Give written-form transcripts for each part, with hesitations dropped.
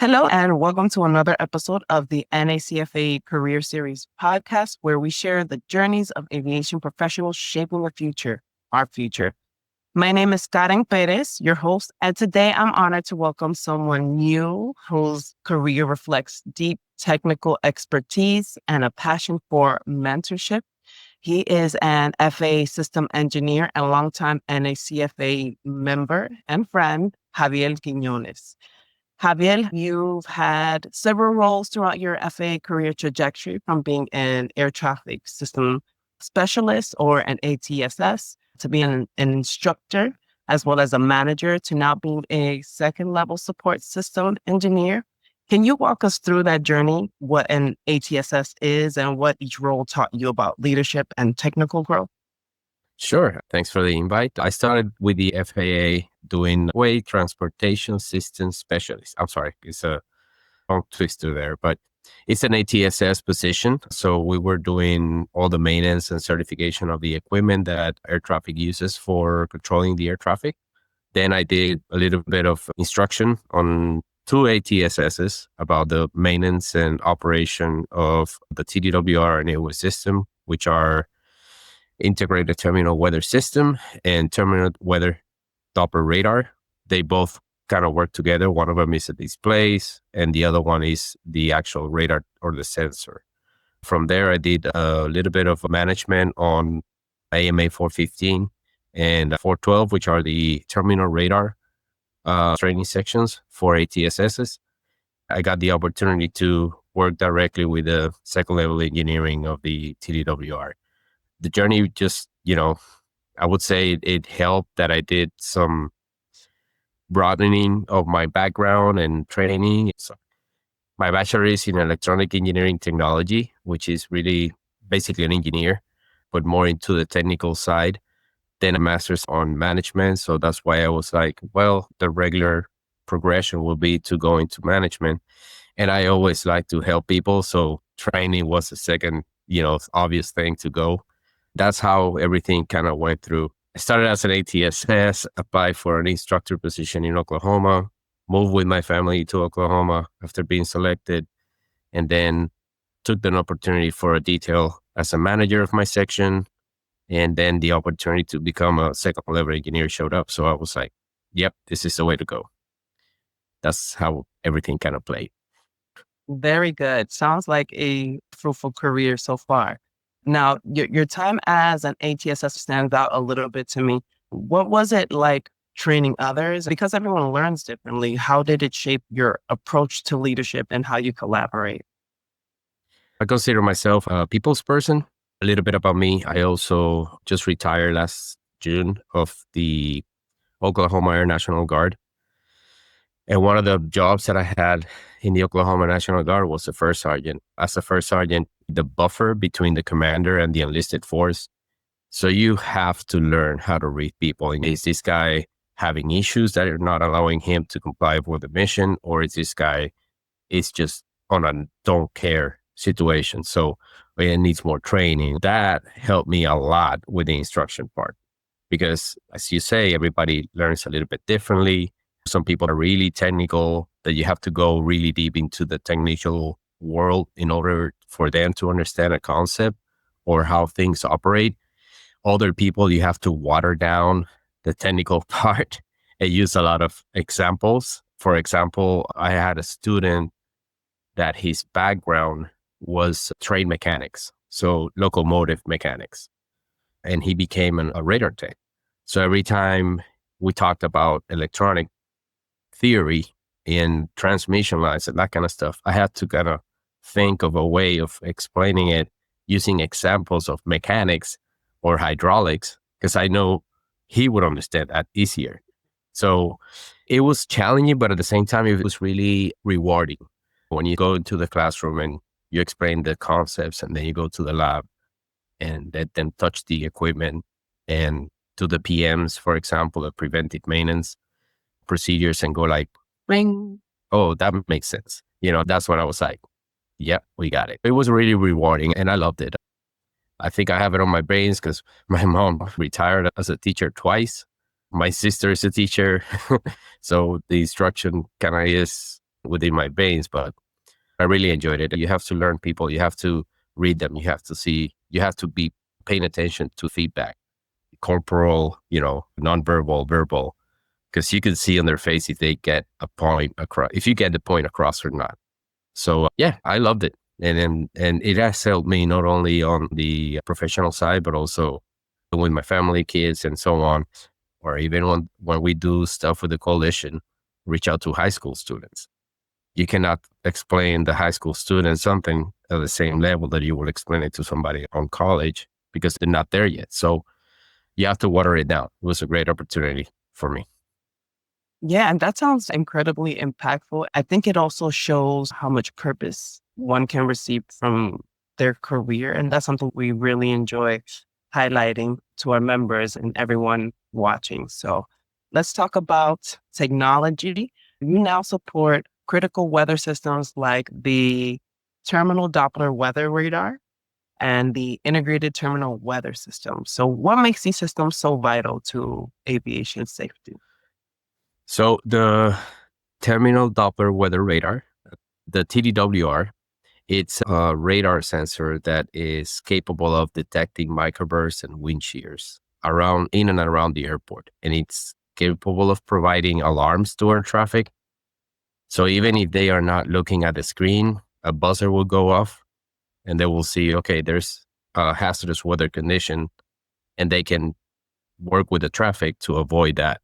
Hello, and welcome to another episode of the NHCFAE Career Series Podcast, where we share the journeys of aviation professionals shaping the future, our future. My name is Karen Perez, your host, and today I'm honored to welcome someone new whose career reflects deep technical expertise and a passion for mentorship. He is an FAA System Engineer and longtime NHCFAE member and friend, Javier Quinones. Javier, you've had several roles throughout your FAA career trajectory, from being an air traffic system specialist or an ATSS to being an instructor, as well as a manager, to now being a second level support system engineer. Can you walk us through that journey, what an ATSS is and what each role taught you about leadership and technical growth? Sure. Thanks for the invite. I started with the FAA doing Airway Transportation Systems Specialist. I'm sorry, it's a long twister there, but it's an ATSS position. So we were doing all the maintenance and certification of the equipment that air traffic uses for controlling the air traffic. Then I did a little bit of instruction on two ATSSs about the maintenance and operation of the TDWR and Airway system, which are Integrated Terminal Weather System and Terminal Weather Doppler Radar. They both kind of work together. One of them is a displays and the other one is the actual radar or the sensor. From there, I did a little bit of management on AMA 415 and 412, which are the terminal radar training sections for ATSSs. I got the opportunity to work directly with the second level engineering of the TDWR. The journey just, I would say it helped that I did some broadening of my background and training. So my bachelor is in electronic engineering technology, which is really basically an engineer, but more into the technical side. Then a master's on management. So that's why I was like, well, the regular progression will be to go into management. And I always like to help people. So training was the second, obvious thing to go. That's how everything kind of went through. I started as an ATSS, applied for an instructor position in Oklahoma, moved with my family to Oklahoma after being selected, and then took an opportunity for a detail as a manager of my section. And then the opportunity to become a second level engineer showed up. So I was like, yep, this is the way to go. That's how everything kind of played. Very good. Sounds like a fruitful career so far. Now, your time as an ATSS stands out a little bit to me. What was it like training others? Because everyone learns differently, how did it shape your approach to leadership and how you collaborate? I consider myself a people's person. A little bit about me. I also just retired last June of the Oklahoma Air National Guard. And one of the jobs that I had in the Oklahoma National Guard was a first sergeant. As a first sergeant, the buffer between the commander and the enlisted force. So you have to learn how to read people. And is this guy having issues that are not allowing him to comply with the mission? Or is this guy is just on a don't care situation? So it needs more training. That helped me a lot with the instruction part. Because as you say, everybody learns a little bit differently. Some people are really technical that you have to go really deep into the technical world in order for them to understand a concept or how things operate. Other people, you have to water down the technical part and use a lot of examples. For example, I had a student that his background was train mechanics, so locomotive mechanics, and he became a radar tech. So every time we talked about electronic theory in transmission lines and that kind of stuff, I had to kind of think of a way of explaining it using examples of mechanics or hydraulics, because I know he would understand that easier. So it was challenging, but at the same time, it was really rewarding. When you go into the classroom and you explain the concepts and then you go to the lab and let them touch the equipment and to the PMs, for example, the preventive maintenance procedures, and go like, ring. Oh, that makes sense. That's when I was like, yep, we got it. It was really rewarding and I loved it. I think I have it on my brains because my mom retired as a teacher twice. My sister is a teacher. So the instruction kind of is within my veins, but I really enjoyed it. You have to learn people, you have to read them, you have to see, you have to be paying attention to feedback, corporal, nonverbal, verbal, because you can see on their face if they get a point across, if you get the point across or not. So yeah, I loved it. And it has helped me not only on the professional side, but also with my family, kids, and so on. Or even when we do stuff with the coalition, reach out to high school students. You cannot explain the high school student something at the same level that you will explain it to somebody on college because they're not there yet. So you have to water it down. It was a great opportunity for me. Yeah, and that sounds incredibly impactful. I think it also shows how much purpose one can receive from their career. And that's something we really enjoy highlighting to our members and everyone watching. So let's talk about technology. You now support critical weather systems like the Terminal Doppler Weather Radar and the Integrated Terminal Weather System. So what makes these systems so vital to aviation safety? So the Terminal Doppler Weather Radar, the TDWR, it's a radar sensor that is capable of detecting microbursts and wind shears in and around the airport. And it's capable of providing alarms to air traffic. So even if they are not looking at the screen, a buzzer will go off and they will see, okay, there's a hazardous weather condition, and they can work with the traffic to avoid that.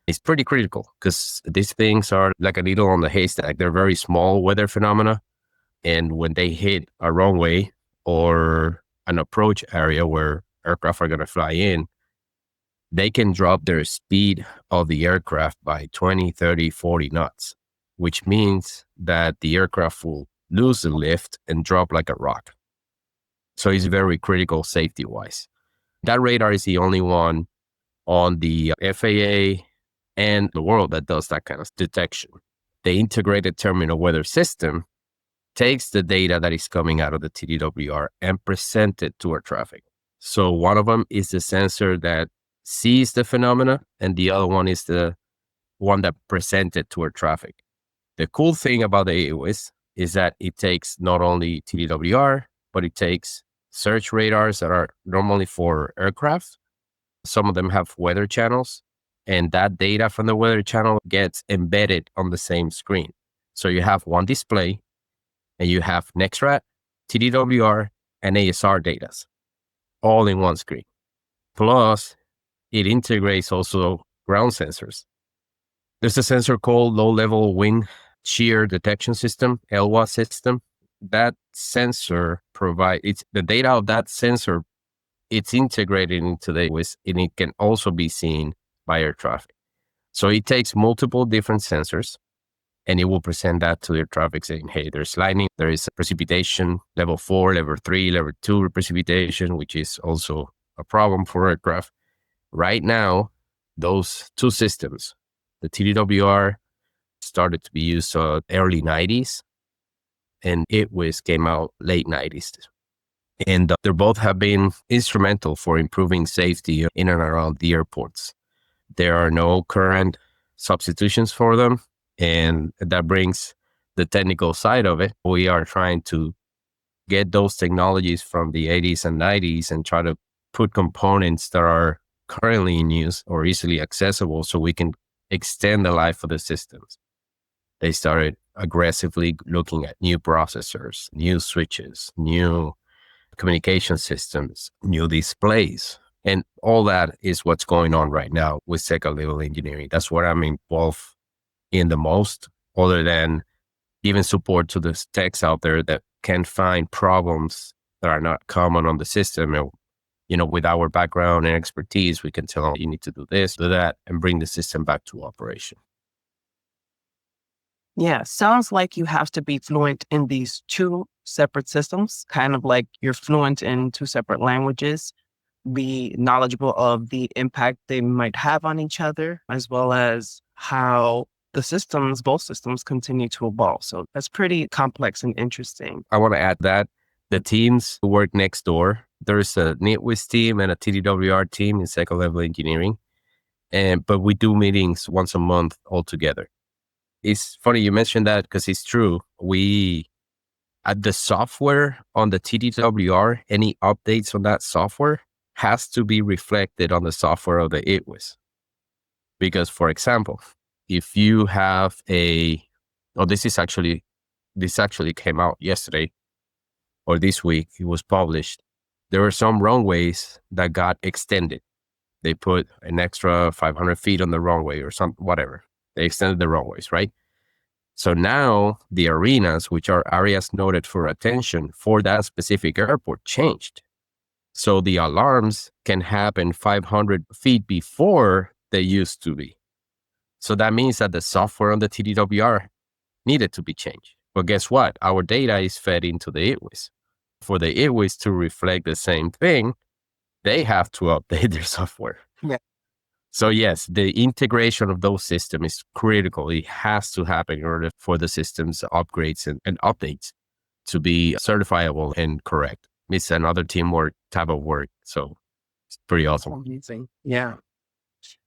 It's pretty critical because these things are like a needle on the haystack. They're very small weather phenomena. And when they hit a runway or an approach area where aircraft are going to fly in, they can drop their speed of the aircraft by 20, 30, 40 knots, which means that the aircraft will lose the lift and drop like a rock. So it's very critical safety-wise. That radar is the only one on the FAA and the world that does that kind of detection. The integrated terminal weather system takes the data that is coming out of the TDWR and present it to air traffic. So one of them is the sensor that sees the phenomena, and the other one is the one that presents it to air traffic. The cool thing about the AOS is that it takes not only TDWR, but it takes search radars that are normally for aircraft. Some of them have weather channels, and that data from the weather channel gets embedded on the same screen. So you have one display, and you have NEXRAD, TDWR, and ASR data all in one screen. Plus, it integrates also ground sensors. There's a sensor called low-level wind shear detection system, LWA system. That sensor provides the data of that sensor. It's integrated into the AWS, and it can also be seen by air traffic. So it takes multiple different sensors, and it will present that to air traffic saying, hey, there's lightning, there is precipitation, level 4, level 3, level 2 precipitation, which is also a problem for aircraft. Right now, those two systems, the TDWR started to be used early 90s, and ITWS came out late 90s. And they both have been instrumental for improving safety in and around the airports. There are no current substitutions for them, and that brings the technical side of it. We are trying to get those technologies from the 80s and 90s and try to put components that are currently in use or easily accessible so we can extend the life of the systems. They started aggressively looking at new processors, new switches, new communication systems, new displays. And all that is what's going on right now with second level engineering. That's what I'm involved in the most, other than giving support to the techs out there that can find problems that are not common on the system. And, with our background and expertise, we can tell them, you need to do this, do that, and bring the system back to operation. Yeah, sounds like you have to be fluent in these two separate systems, kind of like you're fluent in two separate languages, be knowledgeable of the impact they might have on each other, as well as how both systems continue to evolve. So that's pretty complex and interesting. I want to add that the teams work next door. There's a NHCFAE team and a TDWR team in second level engineering. But we do meetings once a month all together. It's funny you mentioned that because it's true. We, at the software on the TDWR, any updates on that software has to be reflected on the software of the ITWS. Because, for example, if you have this actually came out yesterday or this week, it was published. There were some runways that got extended. They put an extra 500 feet on the runway or whatever. They extended the runways, right? So now the arenas, which are areas noted for attention for that specific airport, changed. So the alarms can happen 500 feet before they used to be. So that means that the software on the TDWR needed to be changed. But guess what? Our data is fed into the ITWS. For the ITWS to reflect the same thing, they have to update their software. Yeah. So yes, the integration of those systems is critical. It has to happen in order for the system's upgrades and updates to be certifiable and correct. It's another teamwork type of work. So it's pretty awesome. Amazing. Yeah.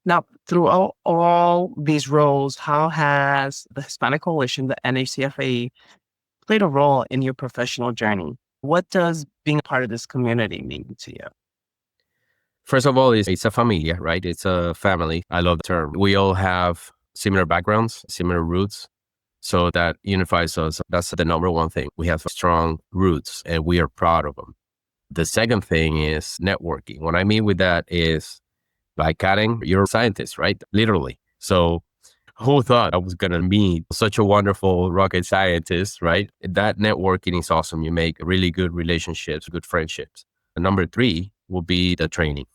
Now, through all these roles, how has the Hispanic Coalition, the NHCFAE, played a role in your professional journey? What does being a part of this community mean to you? First of all, it's a familia, right? It's a family. I love the term. We all have similar backgrounds, similar roots. So that unifies us. That's the number one thing. We have strong roots and we are proud of them. The second thing is networking. What I mean with that is, like Karen, you're a scientist, right? Literally. So who thought I was going to meet such a wonderful rocket scientist, right? That networking is awesome. You make really good relationships, good friendships. And number three will be the training.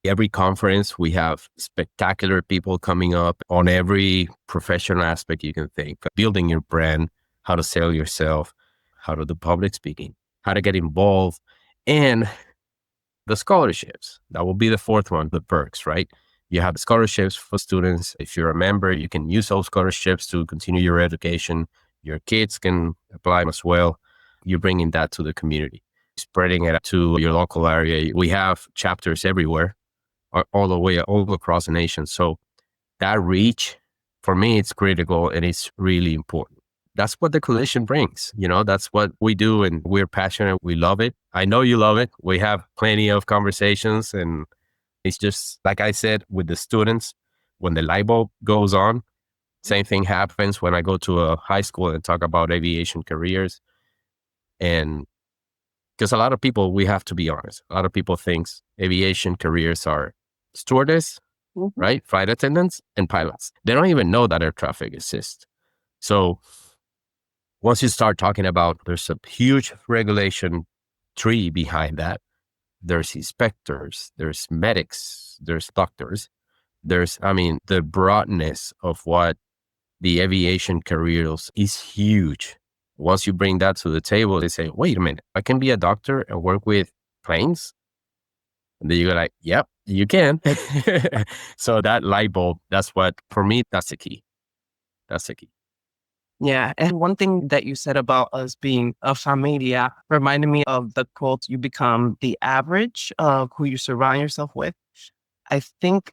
Every conference, we have spectacular people coming up on every professional aspect you can think. Building your brand, how to sell yourself, how to do public speaking, how to get involved, and the scholarships. That will be the fourth one, the perks, right? You have scholarships for students. If you're a member, you can use those scholarships to continue your education. Your kids can apply as well. You're bringing that to the community, spreading it to your local area. We have chapters everywhere, all the way, all across the nation. So that reach, for me, it's critical and it's really important. That's what the coalition brings. That's what we do and we're passionate. We love it. I know you love it. We have plenty of conversations and it's just, like I said, with the students, when the light bulb goes on, same thing happens when I go to a high school and talk about aviation careers. And because a lot of people, we have to be honest, a lot of people think aviation careers are stewardess, right? Flight attendants and pilots. They don't even know that air traffic exists. So once you start talking about, there's a huge regulation tree behind that. There's inspectors, there's medics, there's doctors. The broadness of what the aviation careers is huge. Once you bring that to the table, they say, wait a minute, I can be a doctor and work with planes? And then you go like, yep, you can. So that light bulb, for me, that's the key. That's the key. Yeah. And one thing that you said about us being a familia reminded me of the quote, you become the average of who you surround yourself with. I think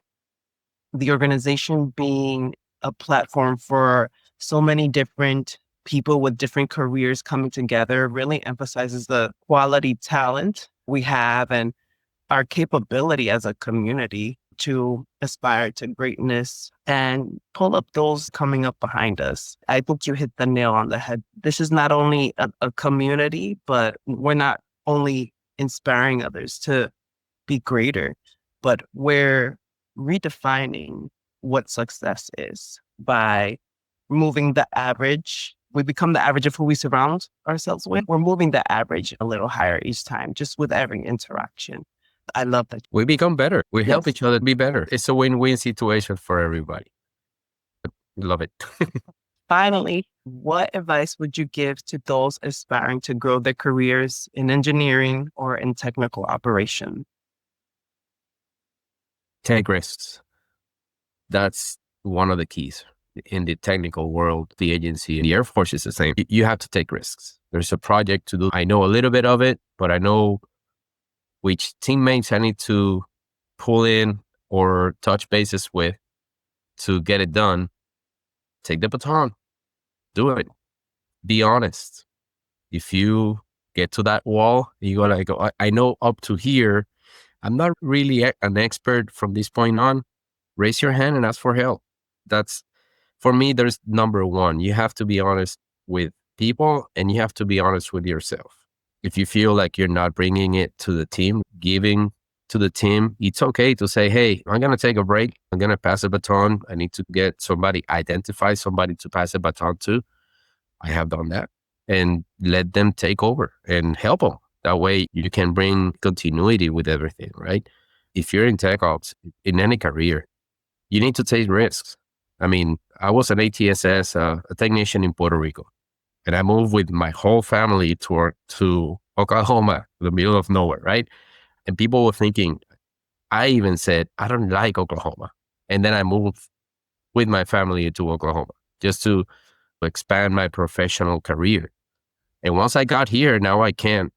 the organization being a platform for so many different people with different careers coming together really emphasizes the quality talent we have and our capability as a community to aspire to greatness and pull up those coming up behind us. I think you hit the nail on the head. This is not only a community, but we're not only inspiring others to be greater, but we're redefining what success is by moving the average. We become the average of who we surround ourselves with. We're moving the average a little higher each time, just with every interaction. I love that. We become better. We help each other be better. It's a win-win situation for everybody. Love it. Finally, what advice would you give to those aspiring to grow their careers in engineering or in technical operation? Take risks. That's one of the keys. In the technical world, the agency, the Air Force is the same. You have to take risks. There's a project to do. I know a little bit of it, but I know which teammates I need to pull in or touch bases with to get it done. Take the baton. do it. Be honest. If you get to that wall, you go like, I know up to here, I'm not really an expert from this point on. Raise your hand and ask for help. That's, for me, there's number one. You have to be honest with people and you have to be honest with yourself. If you feel like you're not bringing it to the team, giving to the team, it's okay to say, hey, I'm going to take a break. I'm going to pass a baton. I need to get somebody, identify somebody to pass a baton to. I have done that, and let them take over and help them. That way you can bring continuity with everything, right? If you're in tech ops, in any career, you need to take risks. I mean, I was an ATSS, a technician in Puerto Rico, and I moved with my whole family to Oklahoma, the middle of nowhere, right? And people were thinking, I even said, I don't like Oklahoma. And then I moved with my family to Oklahoma just to expand my professional career. And once I got here, now I can't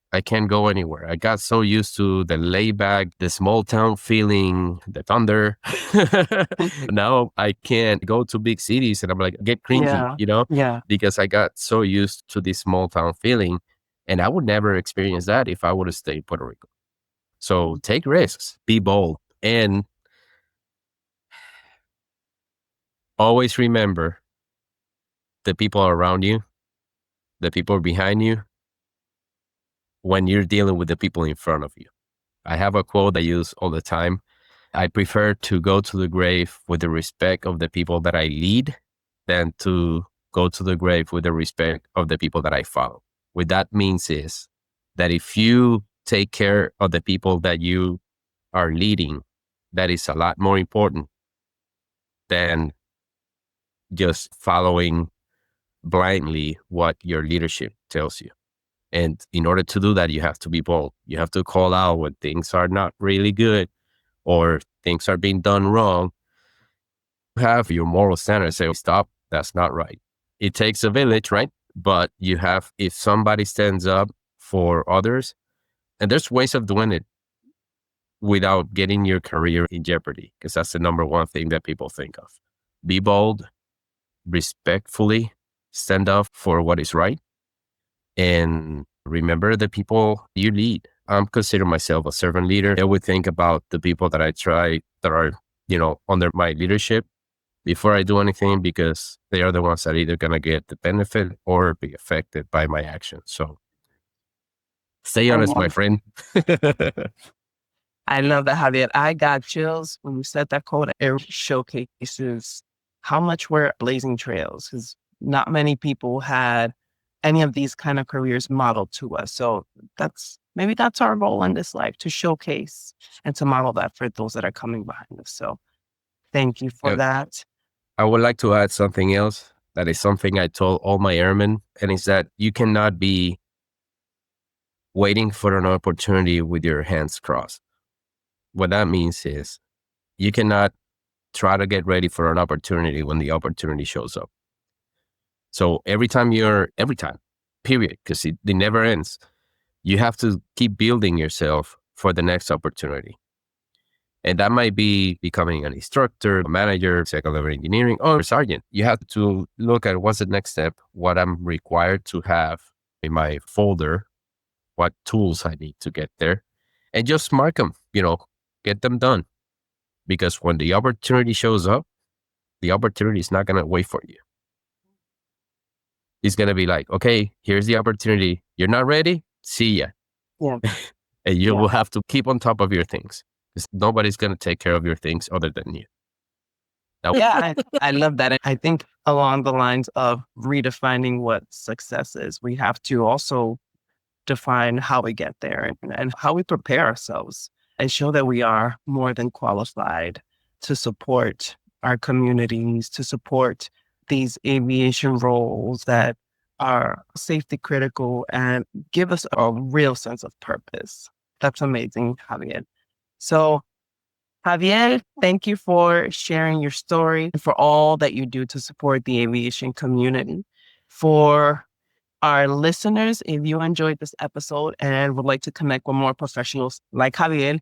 go anywhere. I got so used to the layback, the small town feeling, the thunder. Now I can't go to big cities and I'm like, get cringy, Yeah. because I got so used to this small town feeling. And I would never experience that if I would have stayed in Puerto Rico. So take risks, be bold, and always remember the people around you, the people behind you, when you're dealing with the people in front of you. I have a quote I use all the time. I prefer to go to the grave with the respect of the people that I lead than to go to the grave with the respect of the people that I follow. What that means is that if you take care of the people that you are leading, that is a lot more important than just following blindly what your leadership tells you. And in order to do that, you have to be bold. You have to call out when things are not really good or things are being done wrong. You have your moral standard, say, stop, that's not right. It takes a village, right? But you have, if somebody stands up for others, and there's ways of doing it without getting your career in jeopardy, because that's the number one thing that people think of. Be bold, respectfully stand up for what is right, and remember the people you lead. I'm considering myself a servant leader. I would think about the people that I try that are, under my leadership before I do anything, because they are the ones that are either going to get the benefit or be affected by my actions. So stay honest, my friend. I love that, Javier. I got chills when you said that quote. It showcases how much we're blazing trails, because not many people had any of these kind of careers modeled to us. So maybe that's our role in this life, to showcase and to model that for those that are coming behind us. So thank you for that. I would like to add something else. That is something I told all my airmen, and it's that you cannot be waiting for an opportunity with your hands crossed. What that means is you cannot try to get ready for an opportunity when the opportunity shows up. So every time, period, because it never ends, you have to keep building yourself for the next opportunity. And that might be becoming an instructor, a manager, second level engineering, or a sergeant. You have to look at what's the next step, what I'm required to have in my folder, what tools I need to get there, and just mark them, get them done. Because when the opportunity shows up, the opportunity is not going to wait for you. It's going to be like, okay, here's the opportunity. You're not ready? See ya. Yeah. And you will have to keep on top of your things, because nobody's going to take care of your things other than you. I love that. I think along the lines of redefining what success is, we have to also define how we get there and how we prepare ourselves and show that we are more than qualified to support our communities, to support these aviation roles that are safety critical and give us a real sense of purpose. That's amazing, Javier. So, Javier, thank you for sharing your story and for all that you do to support the aviation community. For our listeners, if you enjoyed this episode and would like to connect with more professionals like Javier,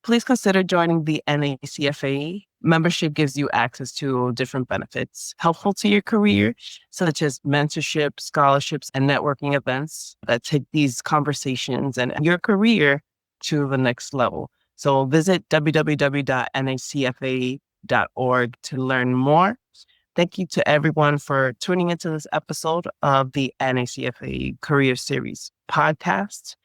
please consider joining the NHCFAE. Membership gives you access to different benefits helpful to your career, such as mentorship, scholarships, and networking events that take these conversations and your career to the next level. So visit www.nhcfae.org to learn more. Thank you to everyone for tuning into this episode of the NHCFAE Career Series Podcast.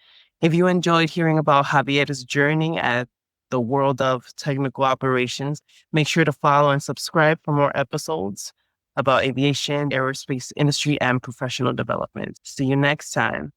If you enjoyed hearing about Javier's journey at the world of technical operations, make sure to follow and subscribe for more episodes about aviation, aerospace industry, and professional development. See you next time.